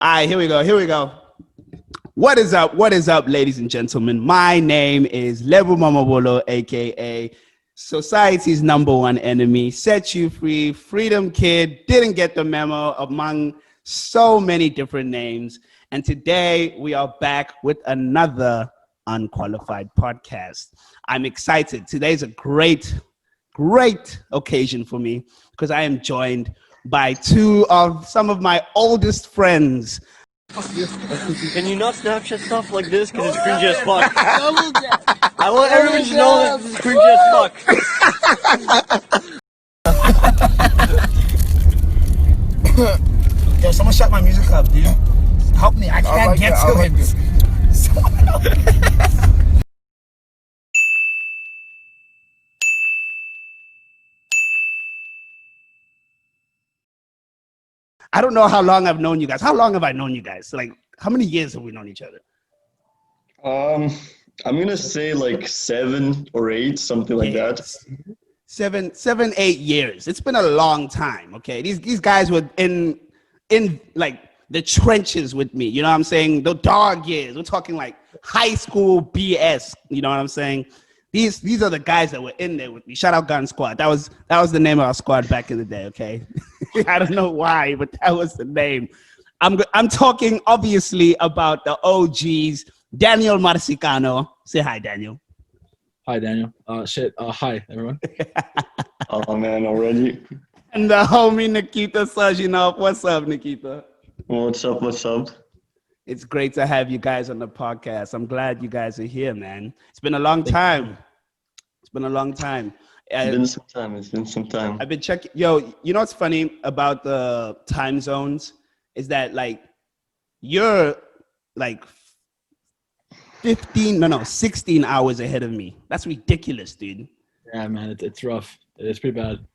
All right, here we go. Here we go. What is up? What is up, ladies and gentlemen? My name is Lebu Mamabolo, aka society's number one enemy. Set you free, freedom kid, didn't get the memo among so many different names. And today we are back with another Unqualified podcast. I'm excited. Today's a great occasion for me because I am joined by two of some of my oldest friends. Can you not Snapchat stuff like this? Because it's cringy as fuck. I want everyone to know that this is cringy as fuck. Yo, someone shut my music up, dude. Help me, I can't get to it. I don't know how long I've known you guys. How long have I known you guys? Like, how many years have we known each other? I'm gonna say like 7 or 8, something like that. 7, 8 years. It's been a long time. Okay, these guys were in like the trenches with me. You know what I'm saying? The dog years. We're talking like high school BS. You know what I'm saying? These are the guys that were in there with me. Shout out Gun Squad. That was the name of our squad back in the day. Okay, I don't know why, but that was the name. I'm talking obviously about the OGs. Daniel Marcicano. Say hi, Daniel. Hi, Daniel. Hi, everyone. Oh man, already. And the homie Nikita Sajinov. What's up, Nikita? What's up? What's up? It's great to have you guys on the podcast. I'm glad you guys are here, man. It's been a long time. It's been some time. I've been checking. Yo, you know what's funny about the time zones is that like you're like 16 hours ahead of me. That's ridiculous, dude. Yeah, man, it's rough. It's pretty bad.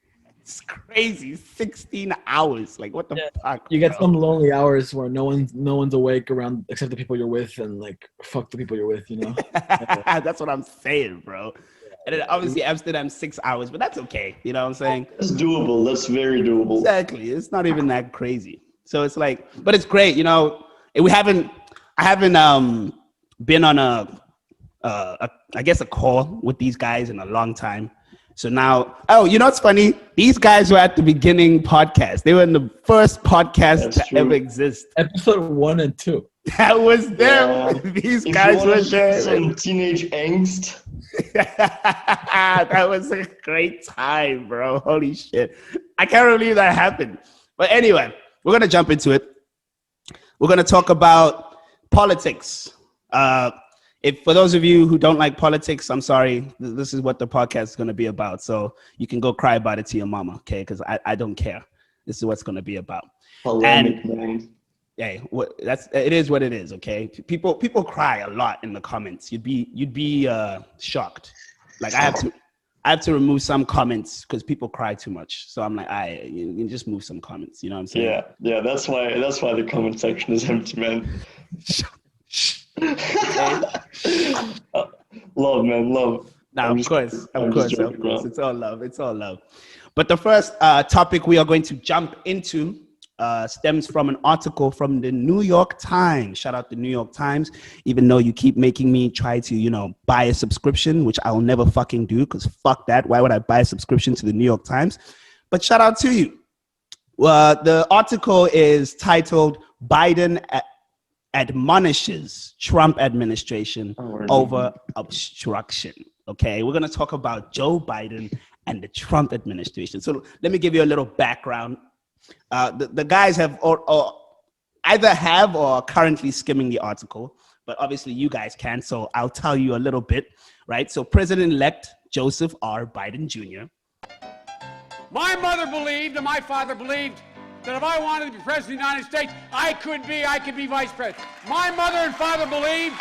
It's crazy. 16 hours. Like, what the fuck? You get some lonely hours where no one's awake around except the people you're with, and like fuck the people you're with, you know. That's what I'm saying, bro. And then obviously Amsterdam's 6 hours, but that's okay. You know what I'm saying? That's doable. That's very doable. Exactly. It's not even that crazy. So it's like, but it's great. You know, I haven't been on I guess a call with these guys in a long time. So now, you know what's funny? These guys were at the beginning podcast. They were in the first podcast to ever exist. Episode 1 and 2. That was them. Yeah. These guys were there. Some teenage angst. That was a great time, bro. Holy shit. I can't believe that happened. But anyway, we're going to jump into it. We're going to talk about politics. If for those of you who don't like politics, I'm sorry. This is what the podcast is going to be about. So you can go cry about it to your mama, okay? Because I don't care. This is what's going to be about. Polemic, man. Yeah, it is what it is, okay? People cry a lot in the comments. You'd be shocked. Like I have to remove some comments because people cry too much. So I'm like, you can just move some comments. You know what I'm saying? Yeah. That's why the comment section is empty, man. Love, man, love. Now, of course, it's all love. But the first topic we are going to jump into stems from an article from the New York Times. Shout out the New York Times, even though you keep making me try to, buy a subscription, which I'll never fucking do because fuck that. Why would I buy a subscription to the New York Times? But shout out to you. The article is titled Biden admonishes Trump administration over obstruction. Okay, we're going to talk about Joe Biden and the Trump administration. So let me give you a little background. The guys have or either have or are currently skimming the article, but obviously you guys can. So I'll tell you a little bit, right? So President-elect Joseph R. Biden Jr. My mother believed and my father believed that if I wanted to be president of the United States, I could be vice president. My mother and father believed.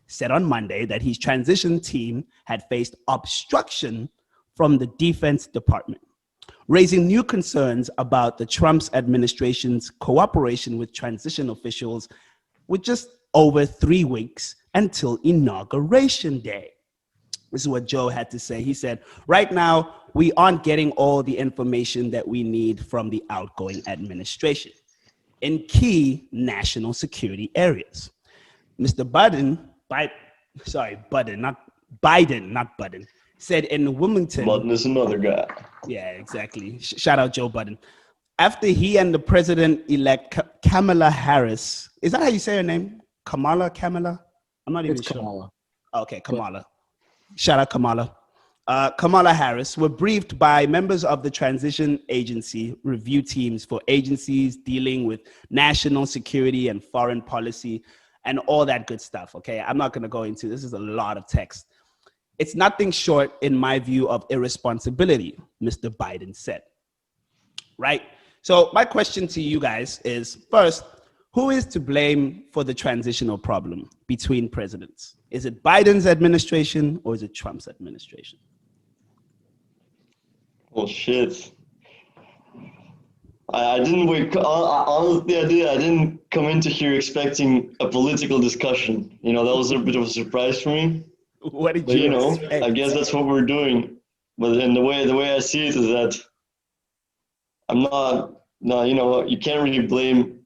Said on Monday that his transition team had faced obstruction from the Defense Department, raising new concerns about the Trump's administration's cooperation with transition officials with just over 3 weeks until Inauguration Day. This is what Joe had to say. He said, right now, we aren't getting all the information that we need from the outgoing administration. in key national security areas. Mr. Biden, not Budden, said in Wilmington. Budden is another guy. Yeah, exactly. Shout out Joe Budden. After he and the president-elect Kamala Harris, is that how you say her name? Kamala? I'm not even sure. Kamala. Okay, Kamala. Shout out Kamala. Kamala Harris were briefed by members of the transition agency review teams for agencies dealing with national security and foreign policy and all that good stuff. Okay, I'm not going to go into this. Is a lot of text. It's nothing short, in my view, of irresponsibility, Mr. Biden said. Right? So my question to you guys is, first, who is to blame for the transitional problem between presidents? Is it Biden's administration or is it Trump's administration? Well, shit. I didn't wake. Honestly, I didn't come into here expecting a political discussion. You know, that was a bit of a surprise for me. What did But you you know, expect? I guess that's what we're doing. But in the way I see it is that I'm not. No, you know, you can't really blame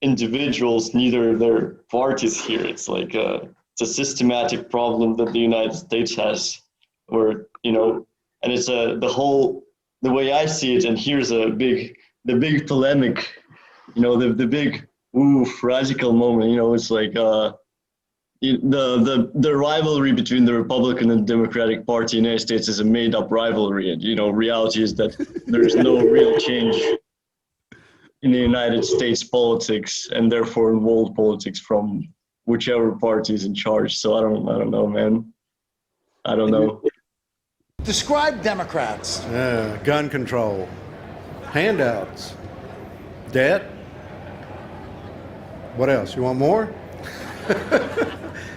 individuals, neither their parties here. It's like it's a systematic problem that the United States has, where, you know, and it's the way I see it. And here's the big polemic, you know, the big radical moment. You know, it's like the rivalry between the Republican and Democratic Party in the United States is a made-up rivalry, and you know, reality is that there's no real change in the United States politics, and therefore in world politics, from whichever party is in charge. So I don't know, man. I don't know. Describe Democrats. Gun control, handouts, debt. What else? You want more?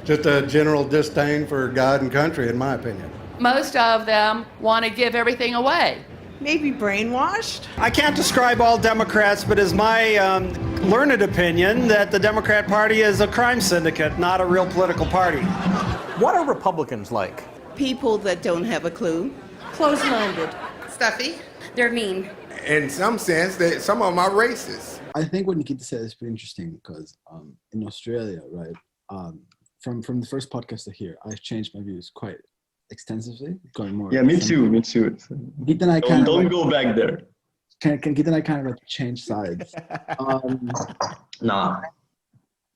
Just a general disdain for God and country, in my opinion. Most of them want to give everything away. Maybe brainwashed? I can't describe all Democrats, but it's my learned opinion that the Democrat Party is a crime syndicate, not a real political party. What are Republicans like? People that don't have a clue. Close-minded. Stuffy. They're mean. In some sense, some of them are racist. I think what Nikita said is pretty interesting because in Australia, right, from the first podcast to here, I've changed my views quite extensively, going more. Yeah, me too. Nikita and I Don't go back there. Nikita and I kind of like change sides. Nah.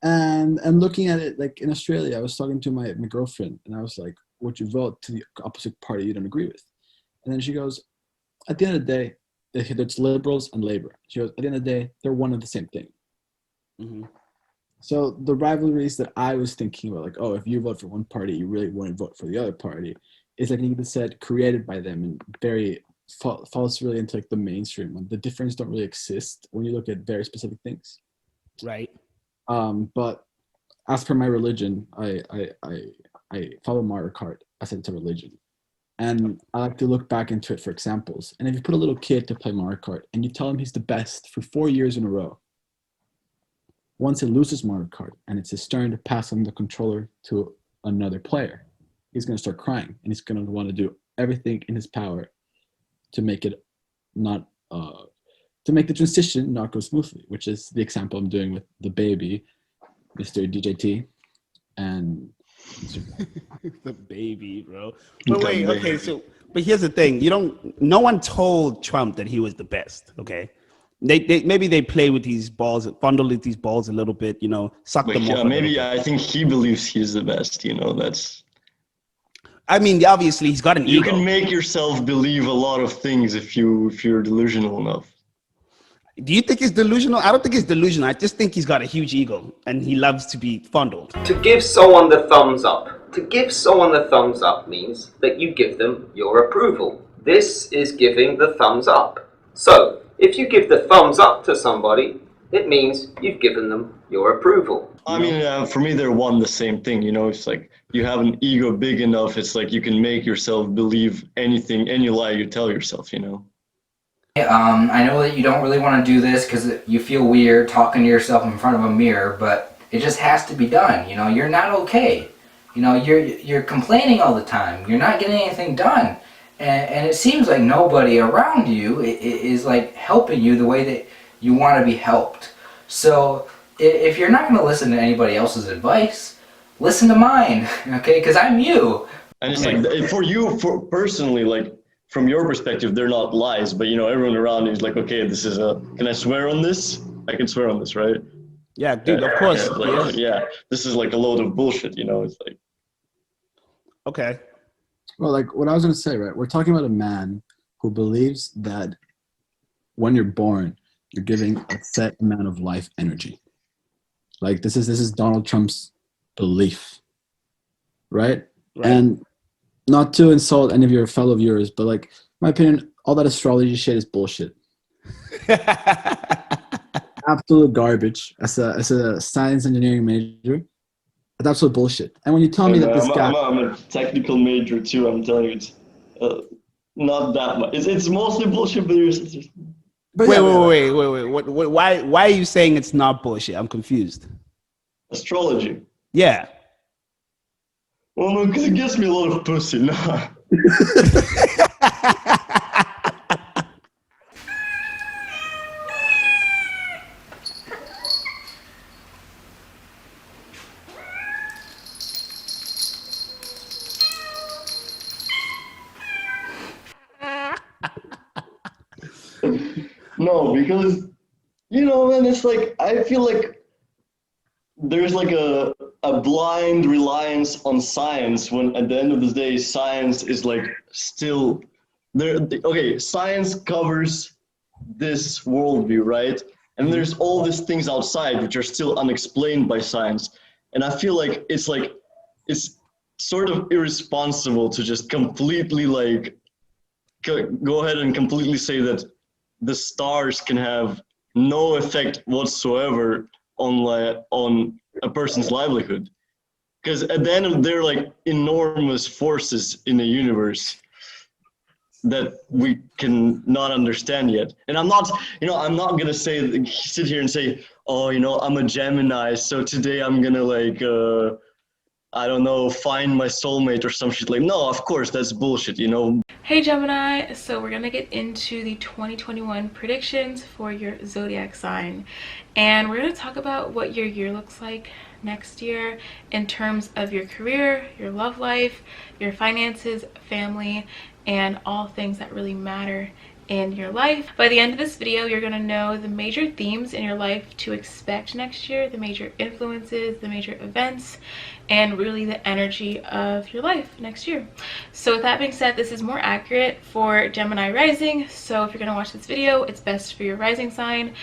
And looking at it, like in Australia, I was talking to my girlfriend, and I was like, "Would you vote to the opposite party you don't agree with?" And then she goes, "At the end of the day, it's liberals and labor." She goes, "At the end of the day, they're one and the same thing." Mm-hmm. So the rivalries that I was thinking about, like, oh, if you vote for one party, you really want to vote for the other party, is like Nikita said, created by them and very falls really into like the mainstream. The difference don't really exist when you look at very specific things. Right. But as per my religion, I follow Mario Kart as it's a religion. And I like to look back into it for examples. And if you put a little kid to play Mario Kart and you tell him he's the best for 4 years in a row, once he loses Mario Kart and it's his turn to pass on the controller to another player, he's going to start crying and he's going to want to do everything in his power to make it not, to make the transition not go smoothly, which is the example I'm doing with the baby, Mr. DJT, and the baby, bro. But wait, okay, so but here's the thing: no one told Trump that he was the best. Okay, they maybe they play with these balls, fondle with these balls a little bit, you know, suck them off. Maybe I think he believes he's the best. You know, that's. I mean, obviously he's got an ego. You can make yourself believe a lot of things if you're delusional enough. Do you think he's delusional? I don't think he's delusional. I just think he's got a huge ego and he loves to be fondled. To give someone the thumbs up. To give someone the thumbs up means that you give them your approval. This is giving the thumbs up. So, if you give the thumbs up to somebody, it means you've given them your approval. I mean, for me, they're one the same thing. You know, it's like you have an ego big enough. It's like you can make yourself believe anything, any lie you tell yourself, you know. I know that you don't really want to do this because you feel weird talking to yourself in front of a mirror, but it just has to be done. You know, you're not okay. You know, you're complaining all the time. You're not getting anything done. And it seems like nobody around you is like helping you the way that you want to be helped. So if you're not going to listen to anybody else's advice, listen to mine, okay? Because I'm you. And it's like, for you, for personally, like, from your perspective, they're not lies, but, you know, everyone around you is like, okay, this is can I swear on this? I can swear on this, right? Yeah, dude, of course. Yeah, like, yeah, this is like a load of bullshit, you know? It's like. Okay. Well, like what I was going to say, right? We're talking about a man who believes that when you're born, you're giving a set amount of life energy. Like this is Donald Trump's belief, right? And not to insult any of your fellow viewers, but like my opinion, all that astrology shit is bullshit. Absolute garbage. As a science engineering major, that's absolute bullshit. And when you tell me that this guy, I'm a technical major too. I'm telling you, it's not that much. It's mostly bullshit, but wait. Why are you saying it's not bullshit? I'm confused. Astrology. Yeah. Well, no, because it gives me a lot of pussy. Nah. No, because, you know, man, it's like, I feel like there's like a blind reliance on science when at the end of the day, science is like still there. Okay, science covers this worldview, right? And there's all these things outside which are still unexplained by science. And I feel like it's sort of irresponsible to just completely like go ahead and completely say that the stars can have no effect whatsoever on a person's livelihood, because at the end they're like enormous forces in the universe that we can not understand yet. And I'm not gonna sit here and say, oh, you know, I'm a Gemini, so today I'm gonna like I don't know, find my soulmate or some shit. Like, no, of course that's bullshit, you know. Hey Gemini, so we're gonna get into the 2021 predictions for your zodiac sign, and we're gonna talk about what your year looks like next year in terms of your career, your love life, your finances, family, and all things that really matter in your life. By the end of this video, you're going to know the major themes in your life to expect next year, the major influences, the major events, and really the energy of your life next year. So with that being said, this is more accurate for Gemini rising. So if you're going to watch this video, it's best for your rising sign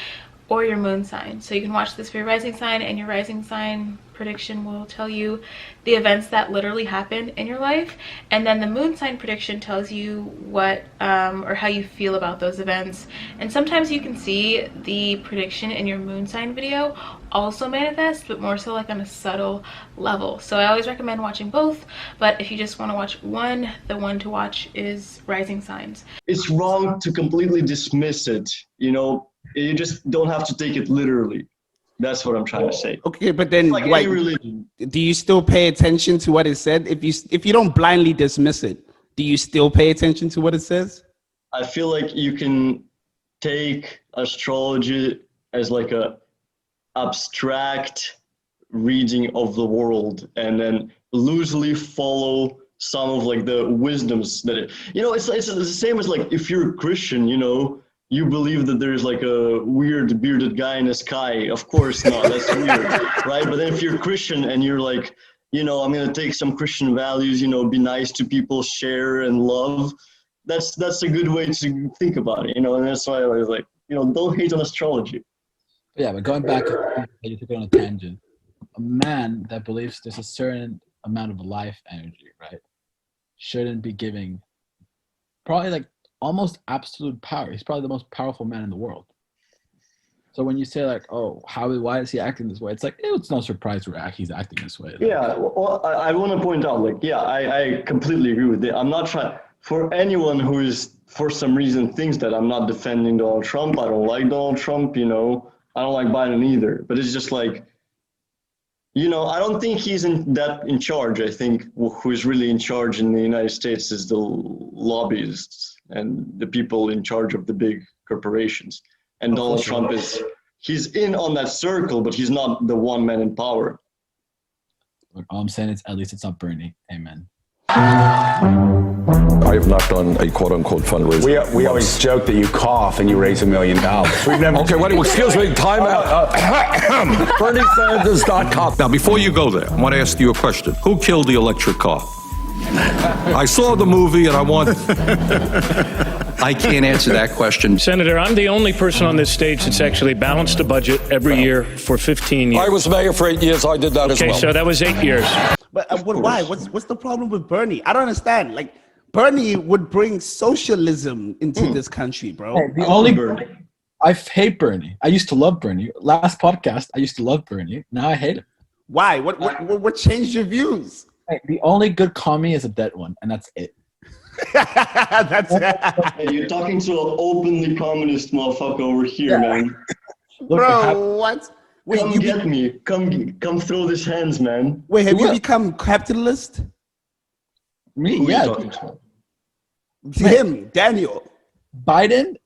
or your moon sign. So you can watch this for your rising sign, and your rising sign prediction will tell you the events that literally happen in your life, and then the moon sign prediction tells you what or how you feel about those events. And sometimes you can see the prediction in your moon sign video also manifest, but more so like on a subtle level. So I always recommend watching both, but if you just want to watch one, the one to watch is rising signs. It's wrong to completely dismiss it, you know. You just don't have to take it literally. That's what I'm trying to say. Okay, but then like any religion. Do you still pay attention to what it said? If you don't blindly dismiss it, do you still pay attention to what it says? I feel like you can take astrology as like a abstract reading of the world and then loosely follow some of like the wisdoms that it's the same as like if you're a Christian, you know, you believe that there's like a weird bearded guy in the sky. Of course not, that's weird, right? But then if you're Christian and you're like, you know, I'm gonna take some Christian values, you know, be nice to people, share and love, that's a good way to think about it, you know. And that's why I was like, you know, don't hate on astrology. Yeah, but going back, you took it on a tangent. A man that believes there's a certain amount of life energy, right, shouldn't be giving probably like almost absolute power. He's probably the most powerful man in the world. So when you say like, oh, why is he acting this way? It's like, it's no surprise he's acting this way. Yeah, well, I want to point out, like, yeah, I completely agree with it. I'm not trying, for anyone who is, for some reason, thinks that I'm not defending Donald Trump, I don't like Donald Trump, you know, I don't like Biden either. But it's just like, you know, I don't think he's in charge. I think who is really in charge in the United States is the lobbyists and the people in charge of the big corporations. And Donald Trump he's in on that circle, but he's not the one man in power. Look, all I'm saying is, at least it's not Bernie. Amen. I have not done a quote-unquote fundraiser. We always joke that you cough and you raise $1 million. We've never. Okay, wait, excuse me, time out. BernieSanders.com. Now, before you go there, I want to ask you a question. Who killed the electric car? I saw the movie and I want... I can't answer that question. Senator, I'm the only person on this stage that's actually balanced a budget every year for 15 years. I was mayor for 8 years. I did that as well. Okay, so that was 8 years. But why? What's the problem with Bernie? I don't understand. Like, Bernie would bring socialism into this country, bro. Hey, the only Bernie. I hate Bernie. I used to love Bernie. Last podcast, I used to love Bernie. Now I hate him. Why? What changed your views? Hey, the only good commie is a dead one, and that's it. That's Hey, you're talking to an openly communist motherfucker over here, man. Look, bro, what? Wait, come get me. Come throw these hands, man. Wait, have you become capitalist? Me? Who Yeah. are you talking to? Him, Daniel. Biden,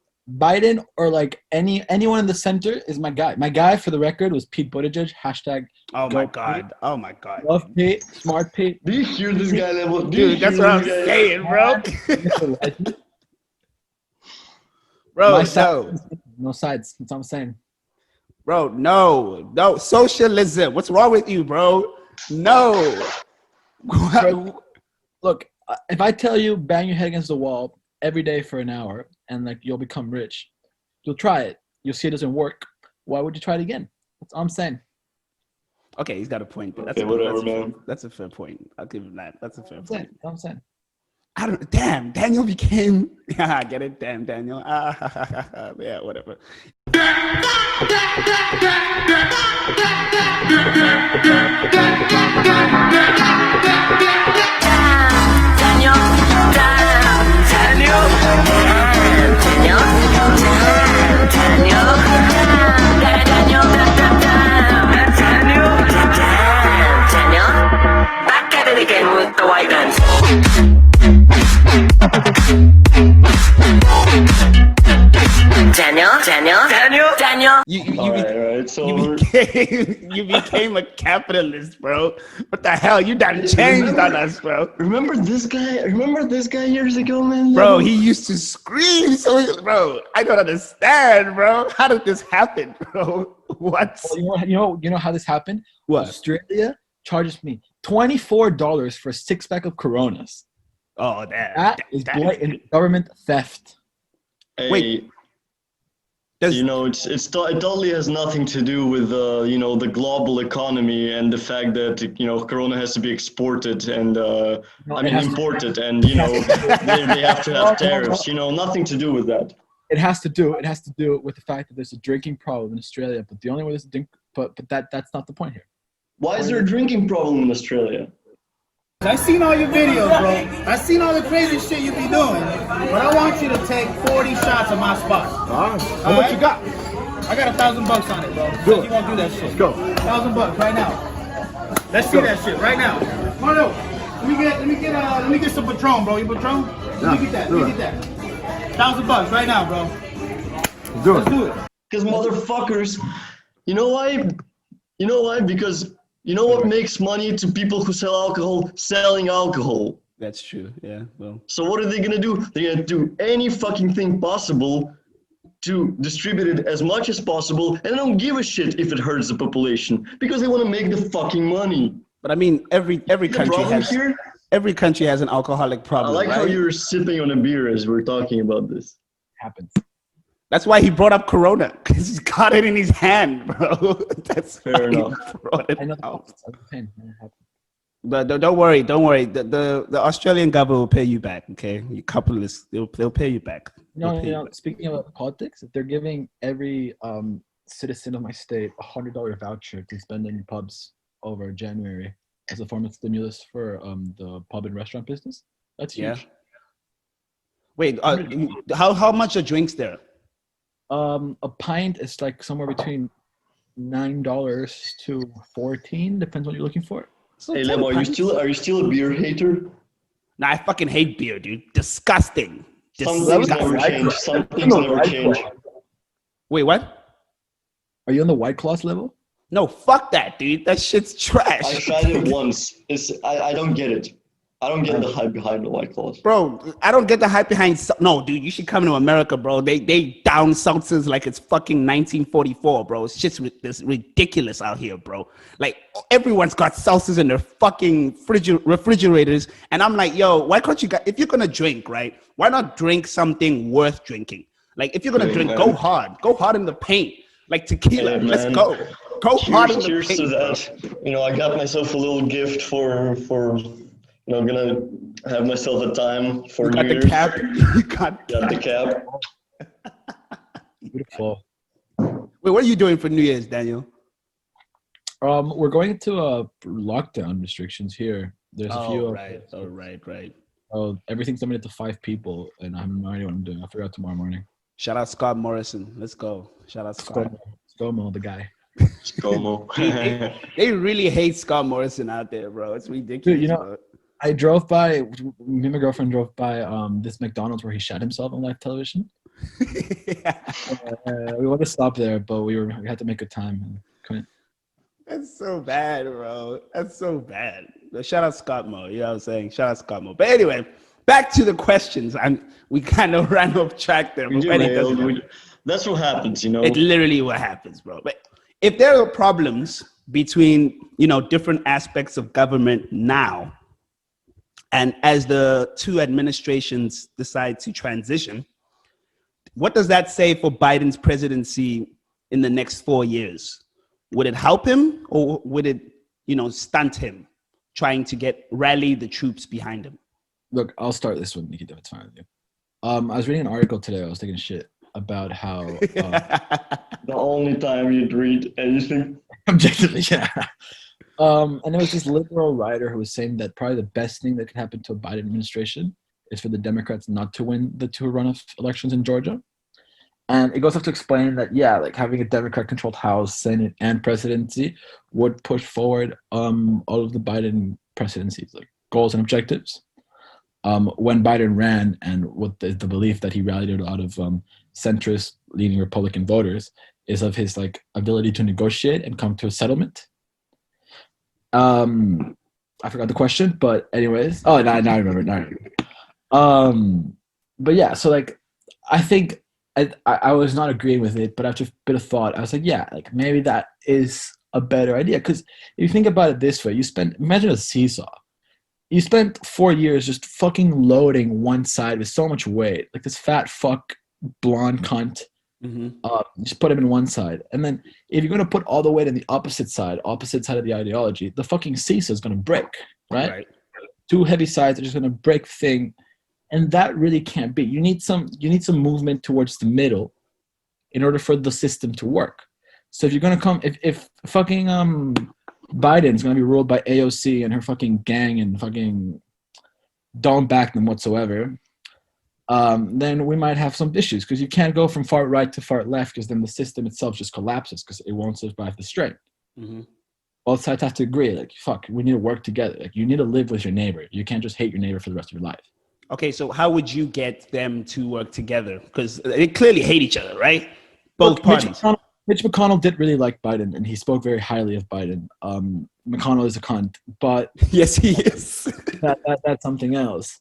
or like anyone in the center is my guy. My guy, for the record, was Pete Buttigieg. Hashtag. Oh my god. Oh my god. Love Pete. Smart Pete. Do you hear this guy level? Dude, that's what I'm saying, bro. Bro, no sides. That's what I'm saying. Bro, no socialism. What's wrong with you, bro? No. Look, if I tell you bang your head against the wall every day for an hour and like you'll become rich, you'll try it. You'll see it doesn't work. Why would you try it again? That's all I'm saying. Okay, he's got a point. But that's a fair point. I'll give him that. That's a fair point. I'm saying. Damn, Daniel became. I get it. Damn, Daniel. Yeah, whatever. Back at it again with the white man. Daniel. You became a capitalist, bro. What the hell? You done changed on us, bro. Remember this guy years ago, man? Bro, he used to scream. Bro, I don't understand, bro. How did this happen, bro? What? Well, you know how this happened? What? Australia charges me $24 for a 6-pack of Coronas. Oh, that is blatant government theft. Hey, wait. It totally has nothing to do with the global economy and the fact that Corona has to be exported and imported, and they have to have tariffs. Nothing to do with that. It has to do with the fact that there's a drinking problem in Australia, but the only way there's a drink, but that's not the point here. Why is there a drinking problem in Australia? I seen all your videos, bro. I seen all the crazy shit you be doing. But I want you to take 40 shots of my spot. All right. How much you got? I got $1,000 on it, bro. Do it. You won't do that shit. Let's go. $1,000 right now. Let's see that shit right now. Come on, let me get some Patron, bro. You Patron? Let me get that. $1,000 right now, bro. Let's do it. Because motherfuckers, you know why? Because you know what makes money to people who sell alcohol? Selling alcohol. That's true. Yeah. Well. So what are they gonna do? They're gonna do any fucking thing possible to distribute it as much as possible, and they don't give a shit if it hurts the population because they want to make the fucking money. But I mean, every country has an alcoholic problem. I like how right? you're sipping on a beer as we're talking about this. Happens. That's why he brought up Corona, because he's got it in his hand, bro. That's fair enough. But don't worry. The Australian government will pay you back. Okay, you capitalists, they'll pay you back. No. Speaking about politics, if they're giving every citizen of my state $100 voucher to spend in pubs over January as a form of stimulus for the pub and restaurant business, that's huge. Yeah. Wait, how much are drinks there? A pint is like somewhere between $9 to $14, depends what you're looking for. So hey Lemo, are you still a beer hater? Nah, I fucking hate beer, dude. Disgusting. Some things never change. Some things never change. Wait, what? Are you on the White Claws level? No, fuck that, dude. That shit's trash. I tried it once. I don't get it. I don't get the hype behind the White Claws. Bro, I don't get the hype behind. No, dude, you should come to America, bro. They down seltzers like it's fucking 1944, bro. It's just this ridiculous out here, bro. Like everyone's got seltzers in their fucking refrigerators, and I'm like, yo, why can't you guys? If you're gonna drink, right? Why not drink something worth drinking? Like if you're gonna drink, go hard in the paint, like tequila. Hey, Let's man. go hard in the Cheers paint. to that. You know, I got myself a little gift for you know, gonna have myself a time for You got New the Year's. cap. You got the cap. Beautiful. Wait, what are you doing for New Year's, Daniel? We're going into lockdown restrictions here. There's a few. Right. Oh, right. Oh, everything's limited to 5 people, and I have no idea what I'm doing. I'll figure out tomorrow morning. Shout out Scott Morrison. Let's go. Shout out Scott. ScoMo, the guy. ScoMo. They really hate Scott Morrison out there, bro. It's ridiculous. Dude, you know, bro. I drove by. Me and my girlfriend drove by this McDonald's where he shot himself on live television. We want to stop there, but we had to make a time. And couldn't. That's so bad, bro. That's so bad. But shout out Scott Mo. You know what I'm saying? Shout out Scott Mo. But anyway, back to the questions. We kind of ran off track there. But that's what happens, you know. It's literally what happens, bro. But if there are problems between, you know, different aspects of government now, and as the two administrations decide to transition, what does that say for Biden's presidency in the next 4 years? Would it help him, or would it, you know, stunt him trying to rally the troops behind him? Look, I'll start this one, Nikita, if it's fine with you. I was reading an article today. I was taking shit about how the only time you'd read anything. Objectively, yeah. And there was this liberal writer who was saying that probably the best thing that could happen to a Biden administration is for the Democrats not to win the 2 runoff elections in Georgia. And it goes on to explain that, yeah, like having a Democrat-controlled House, Senate, and presidency would push forward all of the Biden presidency's like goals and objectives. When Biden ran, and what the belief that he rallied a lot of centrist leaning Republican voters is of his like ability to negotiate and come to a settlement. I forgot the question, but anyways, now I remember. But yeah, so like I think I was not agreeing with it, but after a bit of thought, I was like, yeah, like maybe that is a better idea. Because if you think about it this way, imagine a seesaw. You spent 4 years just fucking loading one side with so much weight, like this fat fuck blonde cunt. Just put him in one side, and then if you're going to put all the weight in the opposite side of the ideology, the fucking seesaw is going to break, right? 2 heavy sides are just going to break the thing, and that really can't be. You need some movement towards the middle in order for the system to work. So if you're going to if fucking Biden's going to be ruled by AOC and her fucking gang and fucking don't back them whatsoever, then we might have some issues, because you can't go from far right to far left, because then the system itself just collapses because it won't survive the strain. Both sides have to agree, like, fuck, we need to work together. Like, you need to live with your neighbor. You can't just hate your neighbor for the rest of your life. Okay, so how would you get them to work together? Because they clearly hate each other, right? Both parties. Mitch McConnell did really like Biden, and he spoke very highly of Biden. McConnell is a cunt, but yes, he is. That's something else.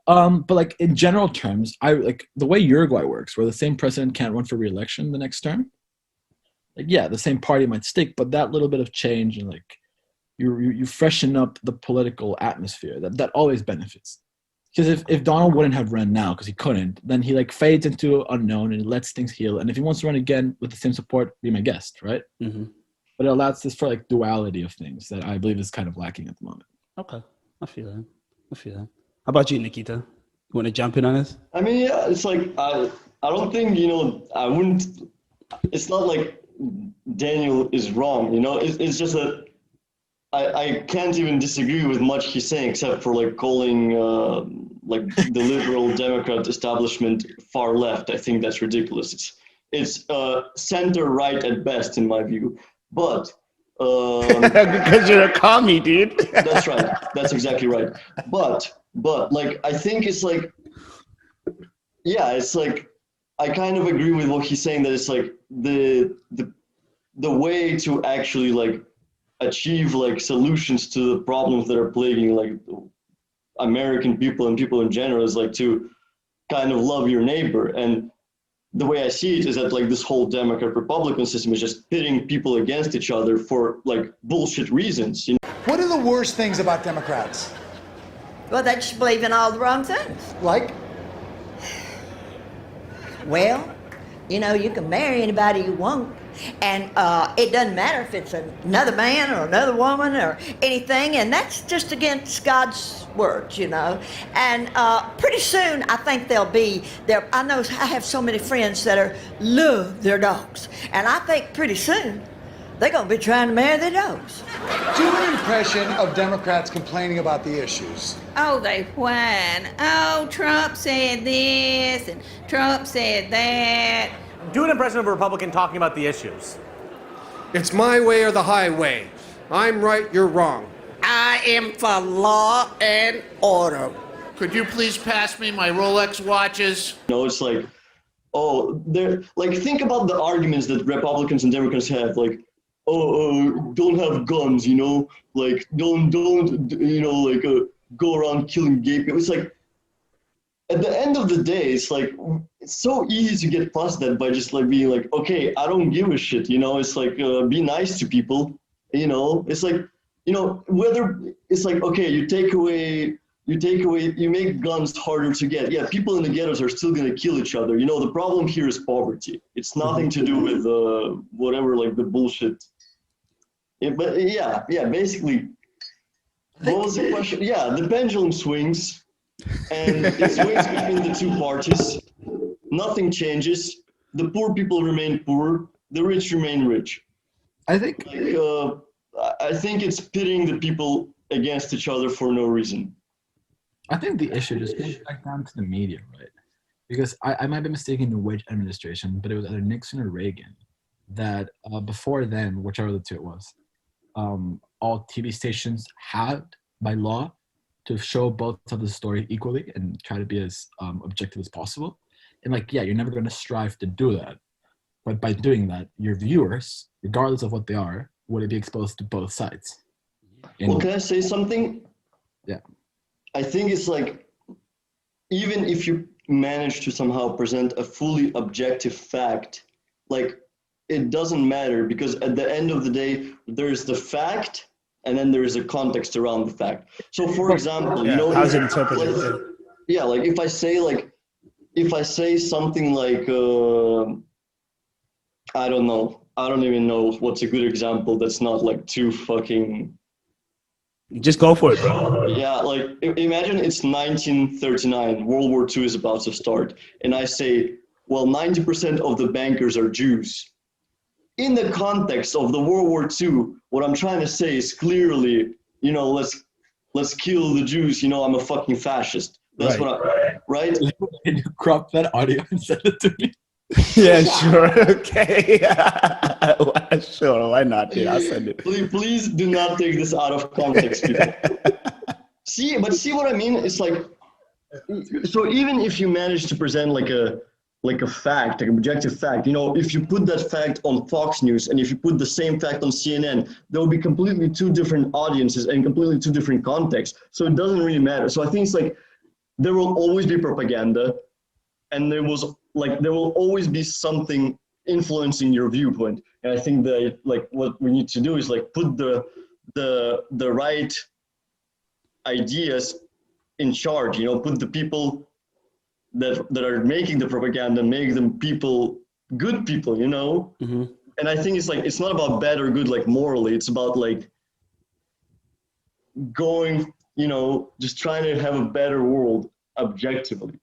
But like in general terms, I like the way Uruguay works, where the same president can't run for re-election the next term. Like, yeah, the same party might stick, but that little bit of change and like you freshen up the political atmosphere. That always benefits. Because if Donald wouldn't have run now, because he couldn't, then he like fades into unknown and lets things heal. And if he wants to run again with the same support, be my guest, right? But it allows this for like duality of things that I believe is kind of lacking at the moment. Okay, I feel that. How about you, Nikita? You want to jump in on this? I mean, yeah, it's like I don't think, you know, I wouldn't. It's not like Daniel is wrong, you know. It's just that I can't even disagree with much he's saying, except for like calling like the liberal Democrat establishment far left. I think that's ridiculous. It's center right at best, in my view. But because you're a commie, dude. That's right. That's exactly right. But like I think it's like, yeah, it's like I kind of agree with what he's saying, that it's like the the way to actually like achieve like solutions to the problems that are plaguing like American people and people in general is like to kind of love your neighbor. And the way I see it is that like this whole Democrat-Republican system is just pitting people against each other for like bullshit reasons. You know? What are the worst things about Democrats? Well, they just believe in all the wrong things. Like? Well, you know, you can marry anybody you want, and it doesn't matter if it's another man or another woman or anything, and that's just against God's words, you know. And pretty soon, I think they'll be there. I know I have so many friends that love their dogs, and I think pretty soon they're going to be trying to marry their dogs. Do an impression of Democrats complaining about the issues. Oh, they whine. Oh, Trump said this and Trump said that. Do an impression of a Republican talking about the issues. It's my way or the highway. I'm right, you're wrong. I am for law and order. Could you please pass me my Rolex watches? No, it's like, oh, they're like, think about the arguments that Republicans and Democrats have, like, don't have guns, you know, like, don't, you know, like, go around killing gay people. It's like, at the end of the day, it's like, it's so easy to get past that by just like being like, okay, I don't give a shit, you know, it's like, be nice to people, you know, it's like, you know, whether it's like, okay, you make guns harder to get. Yeah, people in the ghettos are still going to kill each other. You know, the problem here is poverty. It's nothing to do with whatever, like the bullshit. But yeah, basically, what was the question? Yeah, the pendulum swings, and it swings between the two parties. Nothing changes. The poor people remain poor. The rich remain rich. I think. Like, I think it's pitting the people against each other for no reason. I think the issue just comes back down to the media, right? Because I might be mistaken the Wedge administration, but it was either Nixon or Reagan that before then, whichever of the two it was, all TV stations had by law to show both of the story equally and try to be as objective as possible. And like, yeah, you're never going to strive to do that. But by doing that, your viewers, regardless of what they are, would be exposed to both sides. Well, can I say something? Yeah. I think it's like, even if you manage to somehow present a fully objective fact, like, it doesn't matter, because at the end of the day, there's the fact and then there's a context around the fact. So for example, you know, how's it interpreted? Yeah, like if I say something like, I don't know, I don't even know what's a good example that's not like too fucking. Just go for it, bro. Yeah, like imagine it's 1939, World War II is about to start, and I say, well, 90% of the bankers are Jews. In the context of the World War II, what I'm trying to say is clearly, you know, let's kill the Jews. You know, I'm a fucking fascist. That's right. Can you crop that audio and send it to me? Yeah, sure. Okay. Sure. Why not? Yeah, I'll send it. Please do not take this out of context, people. See what I mean? It's like, so even if you manage to present like a fact, like an objective fact, you know, if you put that fact on Fox News and if you put the same fact on CNN, there will be completely two different audiences and completely two different contexts. So it doesn't really matter. So I think it's like, there will always be propaganda, and there will always be something influencing your viewpoint. And I think that like what we need to do is like put the right ideas in charge, you know, put the people that are making the propaganda, make them good people, you know? Mm-hmm. And I think it's like, it's not about bad or good, like morally, it's about like going, you know, just trying to have a better world objectively.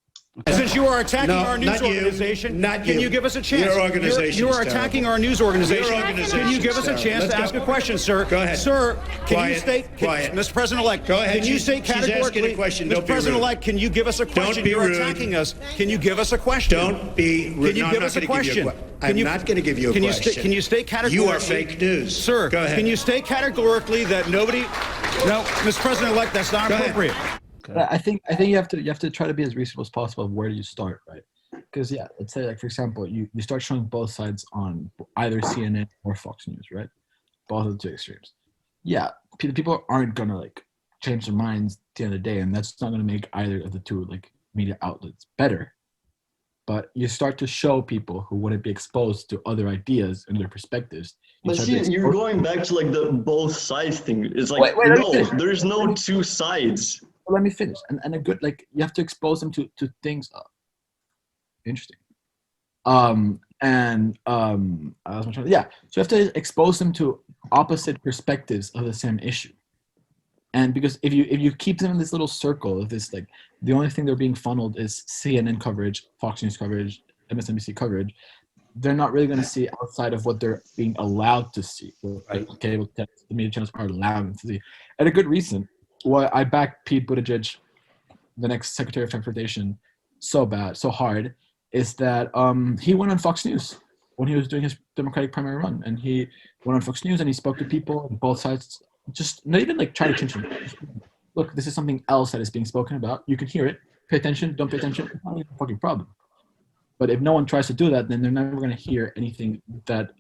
Since you are attacking our news organization, can you give us a chance? Your organization. You are attacking our news organization. Can you give us a chance to ask a question, sir? Go ahead. Sir, can you state, Quiet. Mr. President-elect, go ahead. can you state categorically, She's asking a question. Don't Mr. be President-elect, can you give us a question? Don't be You're rude. attacking us. Can you give us a question? Don't be rude. Can you give us a question? I'm not going to give you a question. Can you state categorically? You are fake news. Sir, go ahead. Can you state categorically that nobody? No, Mr. President-elect, that's not appropriate. I think you have to try to be as reasonable as possible of where do you start, right? because yeah, let's say like for example, you start showing both sides on either CNN or Fox News, right? Both of the two extremes. Yeah, people aren't gonna like change their minds at the end of the day, and that's not gonna make either of the two like media outlets better. But you start to show people who wouldn't be exposed to other ideas and their perspectives. But see, you're going back to like the both sides thing. It's like, no, there's no two sides. Well, let me finish. And a good, like, you have to expose them to things. Interesting. Yeah, so you have to expose them to opposite perspectives of the same issue. And because if you keep them in this little circle of this, like, the only thing they're being funneled is CNN coverage, Fox News coverage, MSNBC coverage, they're not really going to see outside of what they're being allowed to see. Right. Cable, the media channels are allowing them to see. And a good reason why I back Pete Buttigieg, the next Secretary of Transportation, so hard, is that he went on Fox News when he was doing his Democratic primary run. And he went on Fox News and he spoke to people on both sides, just not even like try to change them. Look, this is something else that is being spoken about. You can hear it. Pay attention, don't pay attention. It's not even a fucking problem. But if no one tries to do that, then they're never going to hear anything that...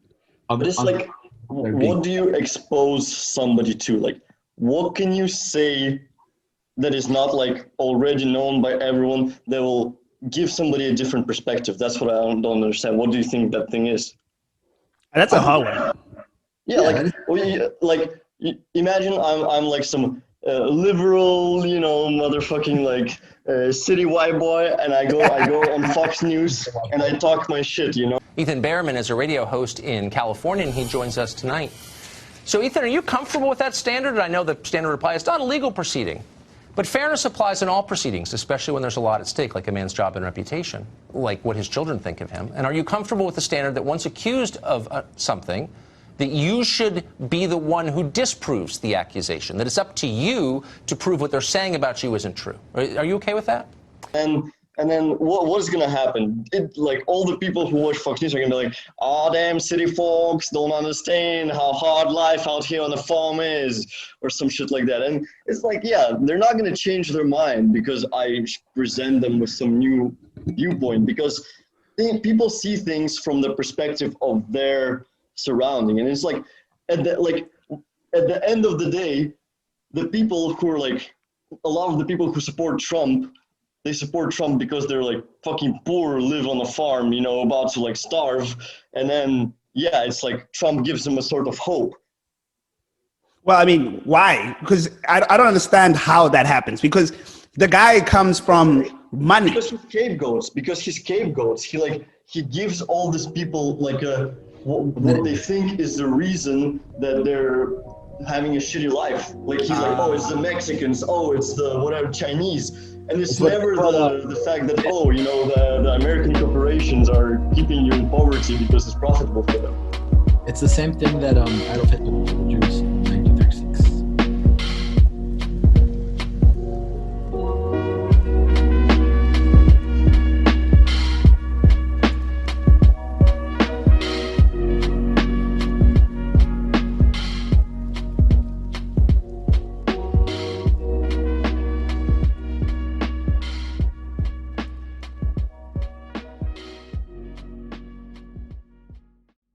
what do you expose somebody to? Like, what can you say that is not, like, already known by everyone that will give somebody a different perspective? That's what I don't understand. What do you think that thing is? That's a hard one. Yeah, imagine I'm like some liberal, motherfucking like city white boy, and I go on Fox News and I talk my shit, Ethan Behrman is a radio host in California, and he joins us tonight. So, Ethan, are you comfortable with that standard? I know the standard reply is not a legal proceeding, but fairness applies in all proceedings, especially when there's a lot at stake, like a man's job and reputation, like what his children think of him. And are you comfortable with the standard that once accused of something, that you should be the one who disproves the accusation, that it's up to you to prove what they're saying about you isn't true? Are you okay with that? And then what is going to happen? Like, all the people who watch Fox News are going to be like, oh, damn, city folks don't understand how hard life out here on the farm is, or some shit like that. And it's like, yeah, they're not going to change their mind because I present them with some new viewpoint, because people see things from the perspective of their surrounding. And it's like, at the end of the day, the people who are like, a lot of the people who support Trump, they support Trump because they're like fucking poor, live on a farm, about to like starve. And then, yeah, it's like Trump gives them a sort of hope. Well, I mean, why? Because I don't understand how that happens. Because the guy comes from money. Because he's scapegoats. He gives all these people like what they think is the reason that they're having a shitty life. Like, he's like, oh, it's the Mexicans, oh, it's the whatever Chinese. And it's never the fact that, the American corporations are keeping you in poverty because it's profitable for them. It's the same thing that Adolf Hitler did with the Jews.